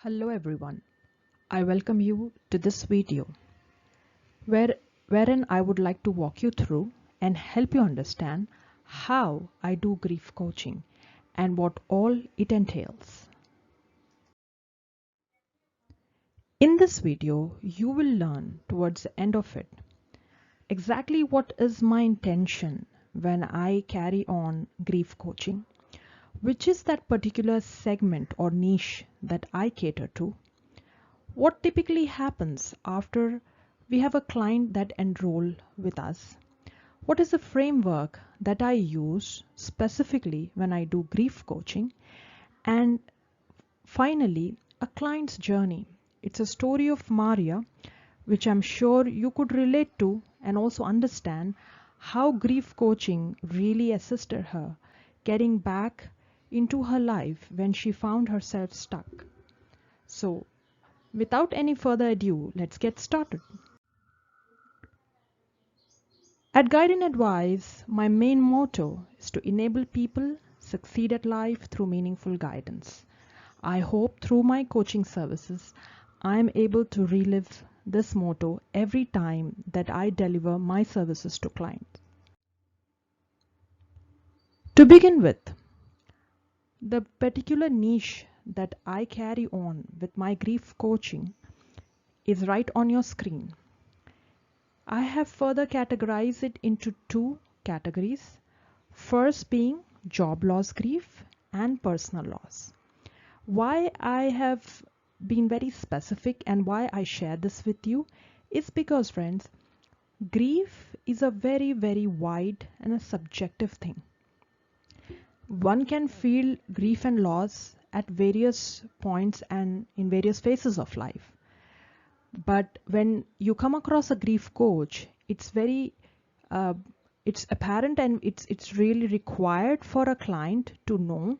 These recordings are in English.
Hello everyone. I welcome you to this video wherein I would like to walk you through and help you understand how I do grief coaching and what all it entails. In this video, you will learn towards the end of it exactly what is my intention when I carry on grief coaching, which is that particular segment or niche that I cater to. What typically happens after we have a client that enroll with us? What is the framework that I use specifically when I do grief coaching? And finally, a client's journey. It's a story of Maria, which I'm sure you could relate to and also understand how grief coaching really assisted her getting back into her life when she found herself stuck. So, without any further ado, let's get started. At Guide and Advise, my main motto is to enable people succeed at life through meaningful guidance. I hope through my coaching services, I am able to relive this motto every time that I deliver my services to clients. To begin with, the particular niche that I carry on with my grief coaching is right on your screen. I have further categorized it into two categories. First being job loss grief and personal loss. Why I have been very specific and why I share this with you is because, friends, grief is a very, very wide and a subjective thing. One can feel grief and loss at various points and in various phases of life. But when you come across a grief coach, it's very it's apparent and it's really required for a client to know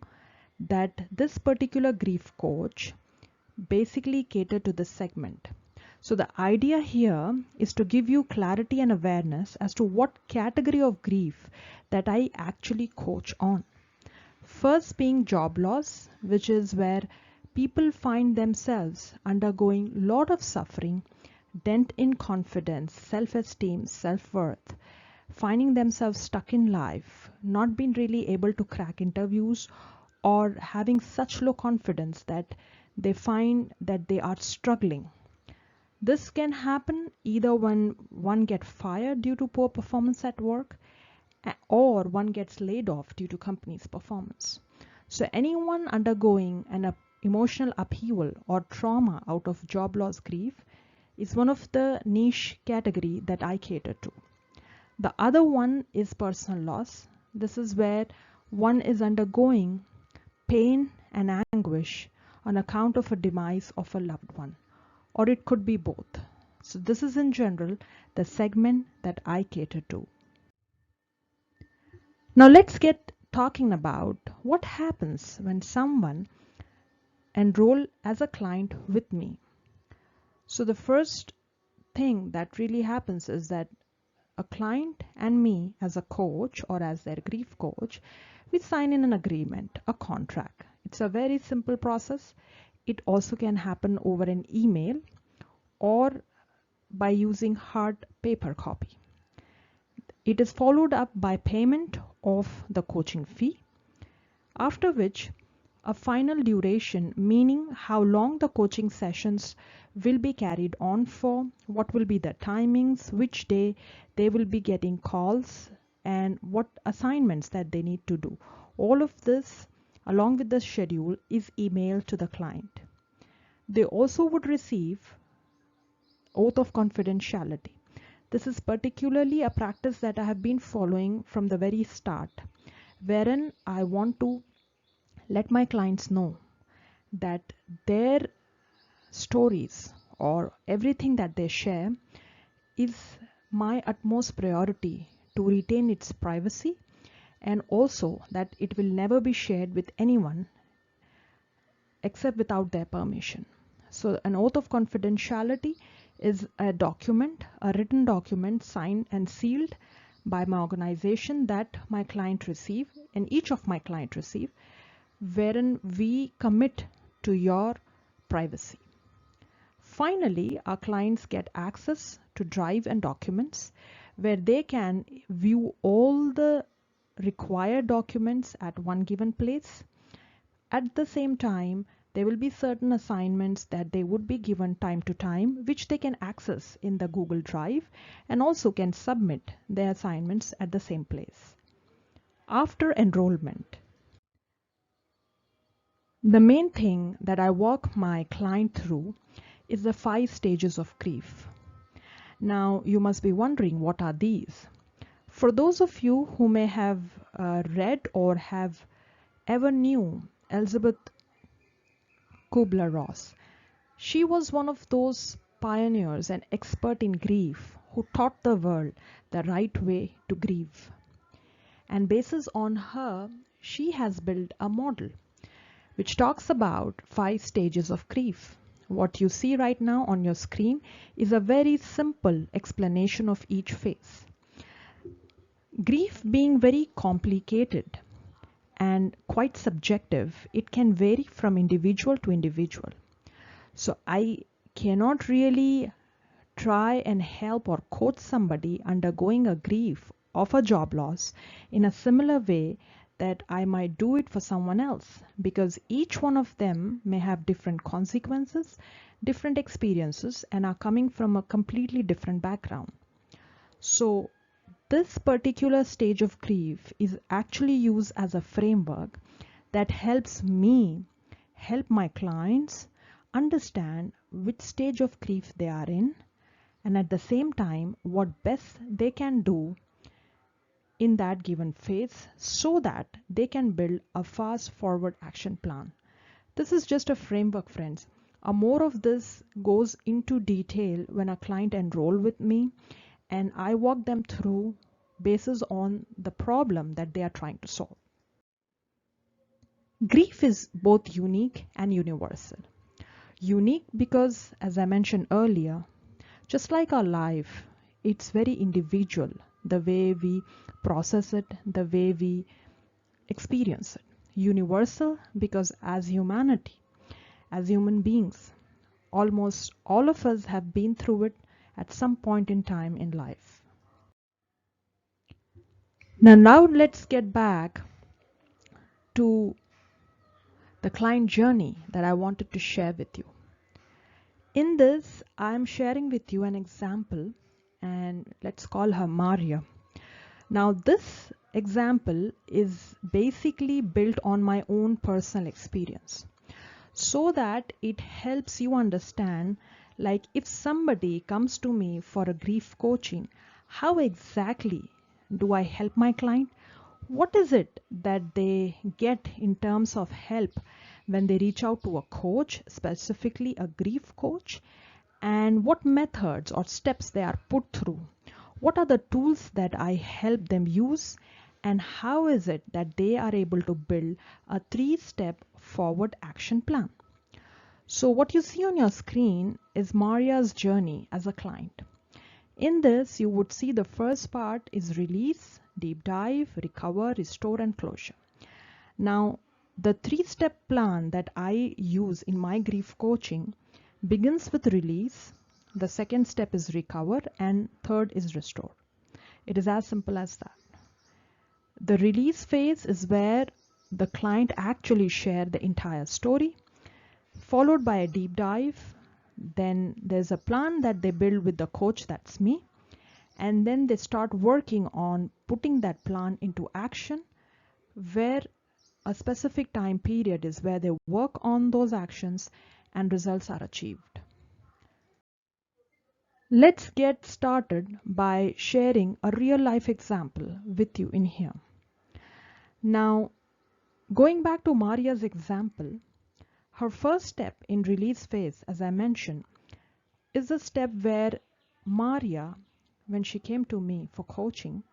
that this particular grief coach basically cater to this segment. So the idea here is to give you clarity and awareness as to what category of grief that I actually coach on. First being job loss, which is where people find themselves undergoing a lot of suffering, dent in confidence, self-esteem, self-worth, finding themselves stuck in life, not being really able to crack interviews, or having such low confidence that they find that they are struggling. This can happen either when one gets fired due to poor performance at work or one gets laid off due to company's performance. So anyone undergoing an emotional upheaval or trauma out of job loss grief is one of the niche category that I cater to. The other one is personal loss. This is where one is undergoing pain and anguish on account of a demise of a loved one, or it could be both. So this is in general the segment that I cater to. Now let's get talking about what happens when someone enroll as a client with me. So the first thing that really happens is that a client and me as a coach or as their grief coach, we sign in an agreement, a contract. It's a very simple process. It also can happen over an email or by using hard paper copy. It is followed up by payment of the coaching fee, after which a final duration, meaning how long the coaching sessions will be carried on for, what will be the timings, which day they will be getting calls, and what assignments that they need to do. All of this, along with the schedule, is emailed to the client. They also would receive oath of confidentiality. This is particularly a practice that I have been following from the very start, wherein I want to let my clients know that their stories or everything that they share is my utmost priority to retain its privacy, and also that it will never be shared with anyone except without their permission. So an oath of confidentiality is a document, a written document signed and sealed by my organization that my client receive and each of my client receive, wherein we commit to your privacy. Finally, our clients get access to drive and documents where they can view all the required documents at one given place. At the same time, there will be certain assignments that they would be given time to time, which they can access in the Google Drive and also can submit their assignments at the same place. After enrollment, the main thing that I walk my client through is the 5 stages of grief. Now, you must be wondering, what are these? For those of you who may have read or have ever knew Elizabeth Kubler-Ross, she was one of those pioneers and expert in grief who taught the world the right way to grieve. And basis on her, she has built a model which talks about 5 stages of grief. What you see right now on your screen is a very simple explanation of each phase. Grief being very complicated and quite subjective, it can vary from individual to individual. So I cannot really try and help or coach somebody undergoing a grief of a job loss in a similar way that I might do it for someone else, because each one of them may have different consequences, different experiences, and are coming from a completely different background. So this particular stage of grief is actually used as a framework that helps me help my clients understand which stage of grief they are in, and at the same time what best they can do in that given phase so that they can build a fast forward action plan. This is just a framework, friends. More of this goes into detail when a client enroll with me and I walk them through basis on the problem that they are trying to solve. Grief is both unique and universal. Unique because, as I mentioned earlier, just like our life, it's very individual, the way we process it, the way we experience it. Universal because as humanity, as human beings, almost all of us have been through it at some point in time in life. Now let's get back to the client journey that I wanted to share with you. In this, I'm sharing with you an example, and let's call her Maria. Now, this example is basically built on my own personal experience so that it helps you understand, like, if somebody comes to me for a grief coaching, how exactly do I help my client? What is it that they get in terms of help when they reach out to a coach, specifically a grief coach, and what methods or steps they are put through? What are the tools that I help them use, and how is it that they are able to build a 3-step forward action plan? So what you see on your screen is Maria's journey as a client. In this, you would see the first part is release, deep dive, recover, restore, and closure. Now, the 3-step plan that I use in my grief coaching begins with release, the second step is recover, and third is restore. It is as simple as that. The release phase is where the client actually shares the entire story, followed by a deep dive. Then there's a plan that they build with the coach, that's me, and then they start working on putting that plan into action, where a specific time period is where they work on those actions and results are achieved. Let's get started by sharing a real life example with you in here. Now, going back to Maria's example, her first step in release phase, as I mentioned, is the step where Maria, when she came to me for coaching,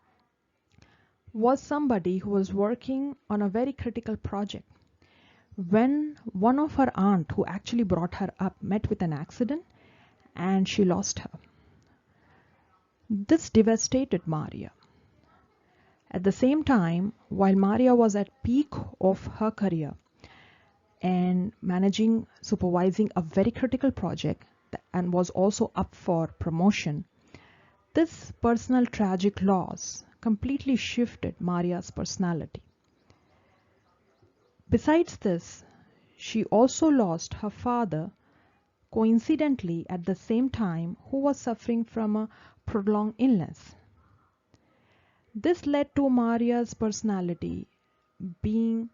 was somebody who was working on a very critical project. When one of her aunt, who actually brought her up, met with an accident and she lost her. This devastated Maria. At the same time, while Maria was at peak of her career, and supervising a very critical project and was also up for promotion. This personal tragic loss completely shifted Maria's personality. Besides this, she also lost her father, coincidentally at the same time, who was suffering from a prolonged illness. This led to Maria's personality being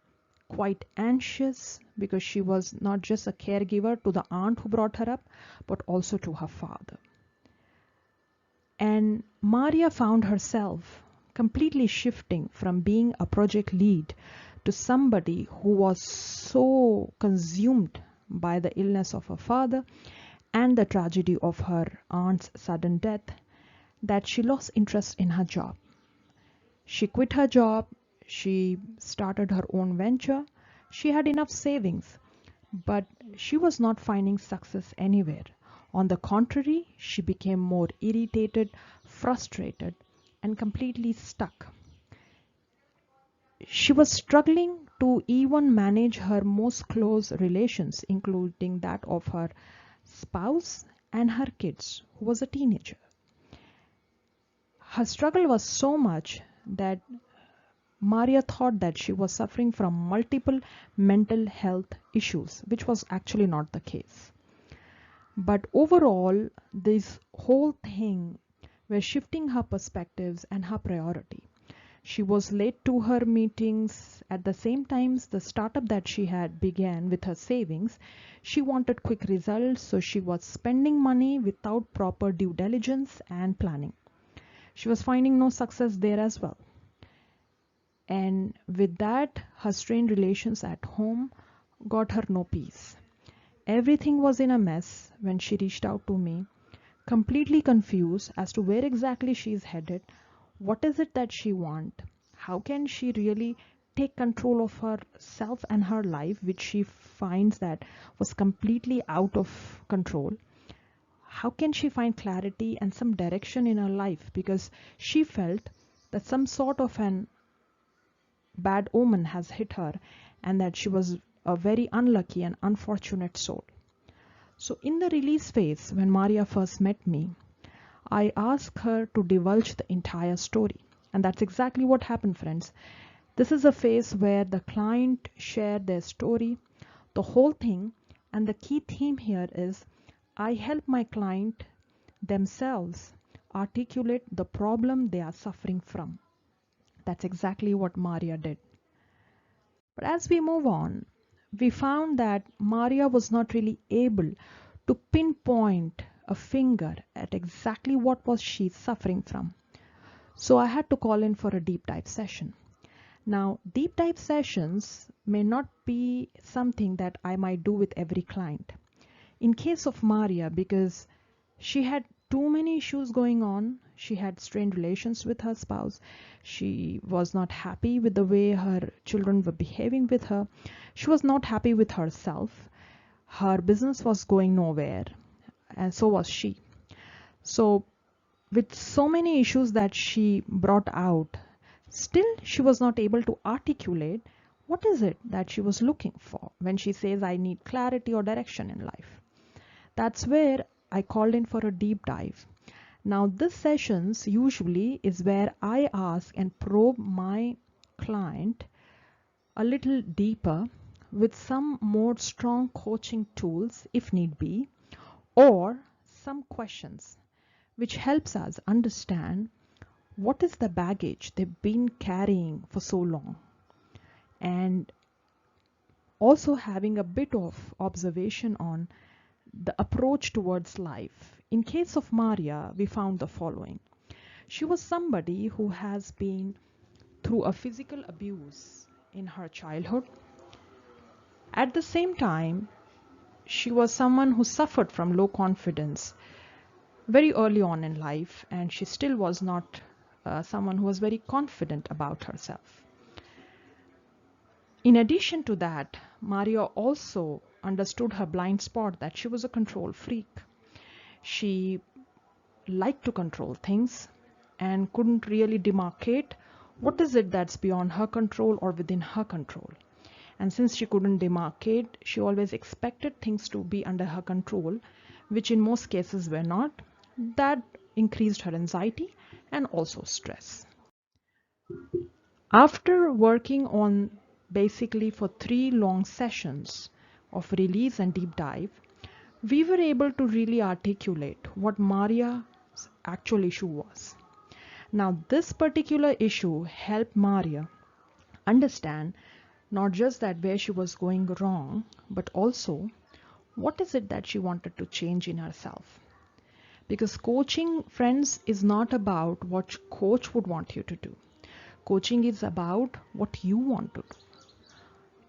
quite anxious because she was not just a caregiver to the aunt who brought her up, but also to her father. And Maria found herself completely shifting from being a project lead to somebody who was so consumed by the illness of her father and the tragedy of her aunt's sudden death that she lost interest in her job. She quit her job, she started her own venture, she had enough savings, but she was not finding success anywhere. On the contrary, she became more irritated, frustrated, and completely stuck. She was struggling to even manage her most close relations, including that of her spouse and her kids, who was a teenager. Her struggle was so much that Maria thought that she was suffering from multiple mental health issues, which was actually not the case. But overall, this whole thing was shifting her perspectives and her priority. She was late to her meetings. At the same time, the startup that she had began with her savings, she wanted quick results, so she was spending money without proper due diligence and planning. She was finding no success there as well. And with that, her strained relations at home got her no peace. Everything was in a mess when she reached out to me, completely confused as to where exactly she is headed, what is it that she wants, how can she really take control of herself and her life, which she finds that was completely out of control. How can she find clarity and some direction in her life, because she felt that some sort of an bad omen has hit her and that she was a very unlucky and unfortunate soul. So in the release phase, when Maria first met me, I asked her to divulge the entire story. And that's exactly what happened, friends. This is a phase where the client shared their story, the whole thing, and the key theme here is I help my client themselves articulate the problem they are suffering from. That's exactly what Maria did. But as we move on, we found that Maria was not really able to pinpoint a finger at exactly what was she suffering from. So I had to call in for a deep dive session. Now, deep dive sessions may not be something that I might do with every client. In case of Maria, because she had too many issues going on, she had strained relations with her spouse, she was not happy with the way her children were behaving with her, she was not happy with herself, her business was going nowhere, and so was she. So with so many issues that she brought out, still she was not able to articulate what is it that she was looking for when she says I need clarity or direction in life. That's where I called in for a deep dive. Now this sessions usually is where I ask and probe my client a little deeper with some more strong coaching tools if need be, or some questions which helps us understand what is the baggage they've been carrying for so long, and also having a bit of observation on the approach towards life. In case of Maria, we found the following. She was somebody who has been through a physical abuse in her childhood. At the same time, she was someone who suffered from low confidence very early on in life, and she still was not someone who was very confident about herself. In addition to that, Maria also understood her blind spot that she was a control freak. She liked to control things and couldn't really demarcate what is it that's beyond her control or within her control. And since she couldn't demarcate, she always expected things to be under her control, which in most cases were not. That increased her anxiety and also stress. After working on basically for 3 long sessions of release and deep dive, we were able to really articulate what Maria's actual issue was. Now, this particular issue helped Maria understand not just that where she was going wrong, but also what is it that she wanted to change in herself. Because coaching, friends, is not about what coach would want you to do. Coaching is about what you want to do.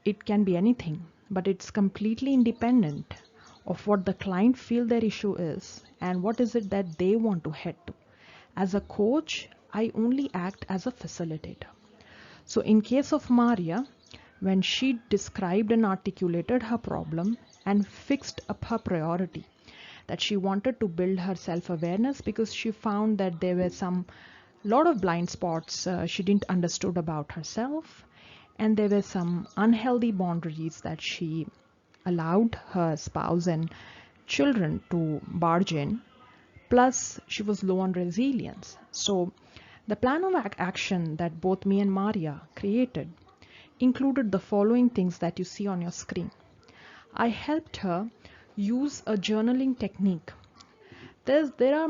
It can be anything, but it's completely independent of what the client feel their issue is and what is it that they want to head to. As a coach, I only act as a facilitator. So in case of Maria, when she described and articulated her problem and fixed up her priority, that she wanted to build her self-awareness because she found that there were some lot of blind spots she didn't understood about herself, and there were some unhealthy boundaries that she allowed her spouse and children to barge in. Plus, she was low on resilience. So the plan of action that both me and Maria created included the following things that you see on your screen. I helped her use a journaling technique. There are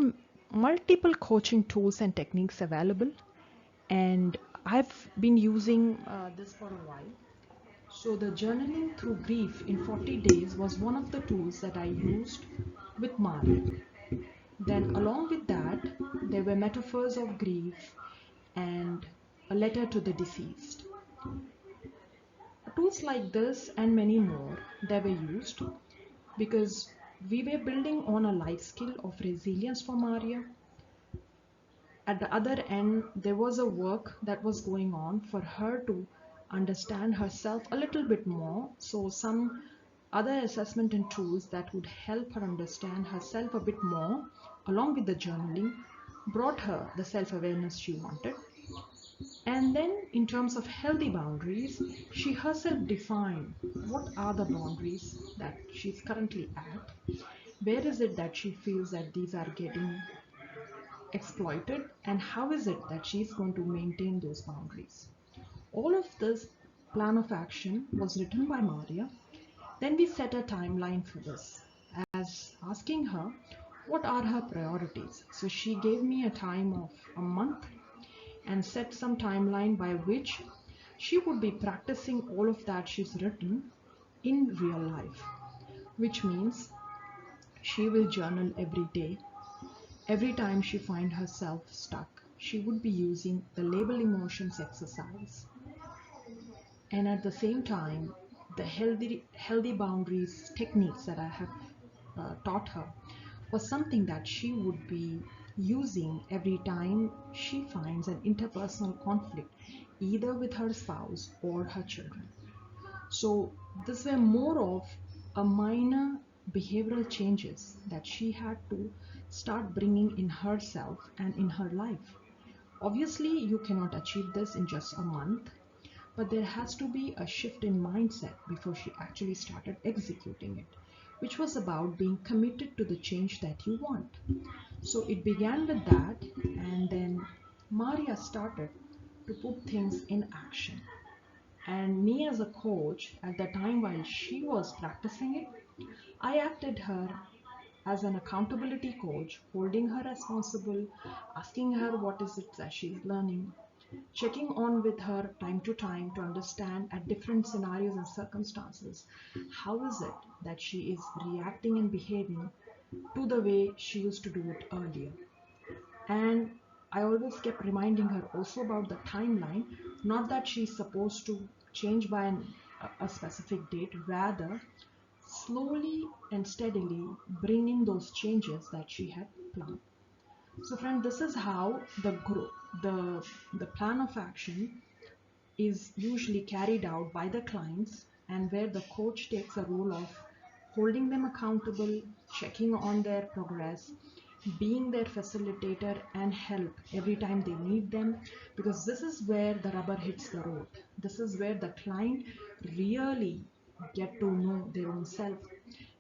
multiple coaching tools and techniques available, and I've been using this for a while. So the journaling through grief in 40 days was one of the tools that I used with Maria. Then along with that, there were metaphors of grief and a letter to the deceased. Tools like this and many more, they were used because we were building on a life skill of resilience for Maria. At the other end, there was a work that was going on for her to understand herself a little bit more. So some other assessment and tools that would help her understand herself a bit more, along with the journaling, brought her the self-awareness she wanted. And then in terms of healthy boundaries, she herself defined what are the boundaries that she's currently at. Where is it that she feels that these are getting exploited, and how is it that she's going to maintain those boundaries? All of this plan of action was written by Maria. Then we set a timeline for this, as asking her what are her priorities. So she gave me a time of a month and set some timeline by which she would be practicing all of that she's written in real life, which means she will journal every day. Every time she finds herself stuck, she would be using the label emotions exercise. And at the same time, the healthy boundaries techniques that I have taught her was something that she would be using every time she finds an interpersonal conflict, either with her spouse or her children. So these were more of a minor behavioral changes that she had to start bringing in herself and in her life. Obviously, you cannot achieve this in just a month, but there has to be a shift in mindset before she actually started executing it, which was about being committed to the change that you want. So it began with that, and then Maria started to put things in action. And me as a coach, at the time while she was practicing it, I acted her as an accountability coach, holding her responsible, asking her what is it that she's learning, checking on with her time to time to understand at different scenarios and circumstances how is it that she is reacting and behaving to the way she used to do it earlier. And I always kept reminding her also about the timeline, not that she's supposed to change by a specific date, rather slowly and steadily bring in those changes that she had planned. So friend, this is how the plan of action is usually carried out by the clients, and where the coach takes a role of holding them accountable, checking on their progress, being their facilitator and help every time they need them, because this is where the rubber hits the road. This is where the client really get to know their own self.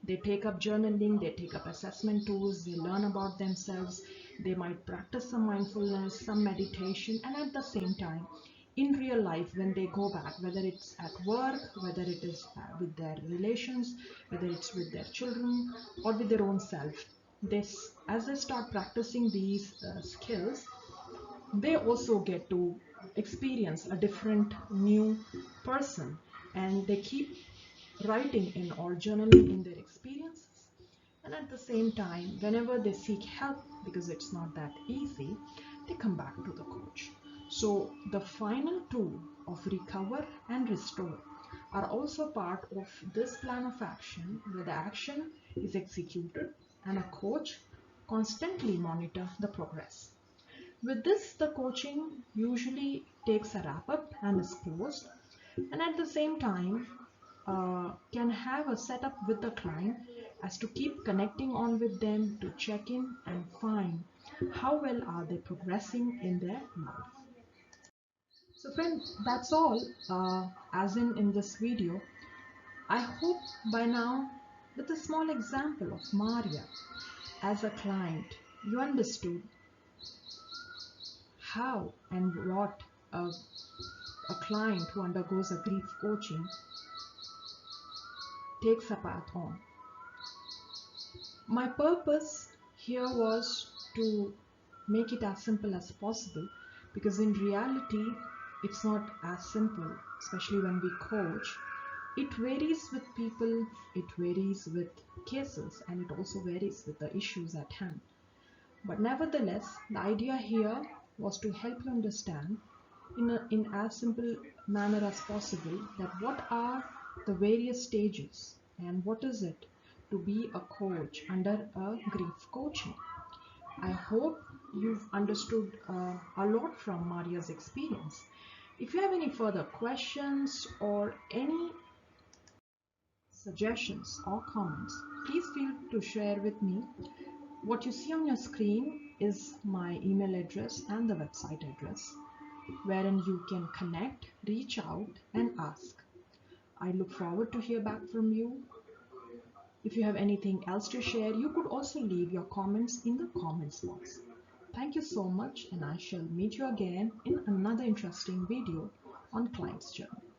They take up journaling, they take up assessment tools, they learn about themselves, they might practice some mindfulness, some meditation, and at the same time, in real life, when they go back, whether it's at work, whether it is with their relations, whether it's with their children or with their own self, as they start practicing these skills, they also get to experience a different new person, and they keep writing in or journaling in their experiences. And at the same time, whenever they seek help, because it's not that easy, they come back to the coach. So the final two of recover and restore are also part of this plan of action, where the action is executed and a coach constantly monitor the progress. With this, the coaching usually takes a wrap up and is closed, and at the same time can have a setup with the client as to keep connecting on with them to check in and find how well are they progressing in their life. So friends, that's all as in this video. I hope by now, with a small example of Maria as a client, you understood how and what a client who undergoes a grief coaching takes a path on. My purpose here was to make it as simple as possible, because in reality it's not as simple, especially when we coach. It varies with people, it varies with cases, and it also varies with the issues at hand. But nevertheless, the idea here was to help you understand in as simple manner as possible that what are the various stages and what is it to be a coach under a grief coaching. I hope you've understood a lot from Maria's experience. If you have any further questions or any suggestions or comments, please feel to share with me. What you see on your screen is my email address and the website address, wherein you can connect, reach out and ask. I look forward to hear back from you. If you have anything else to share, you could also leave your comments in the comments box. Thank you so much, and I shall meet you again in another interesting video on Client's Journey.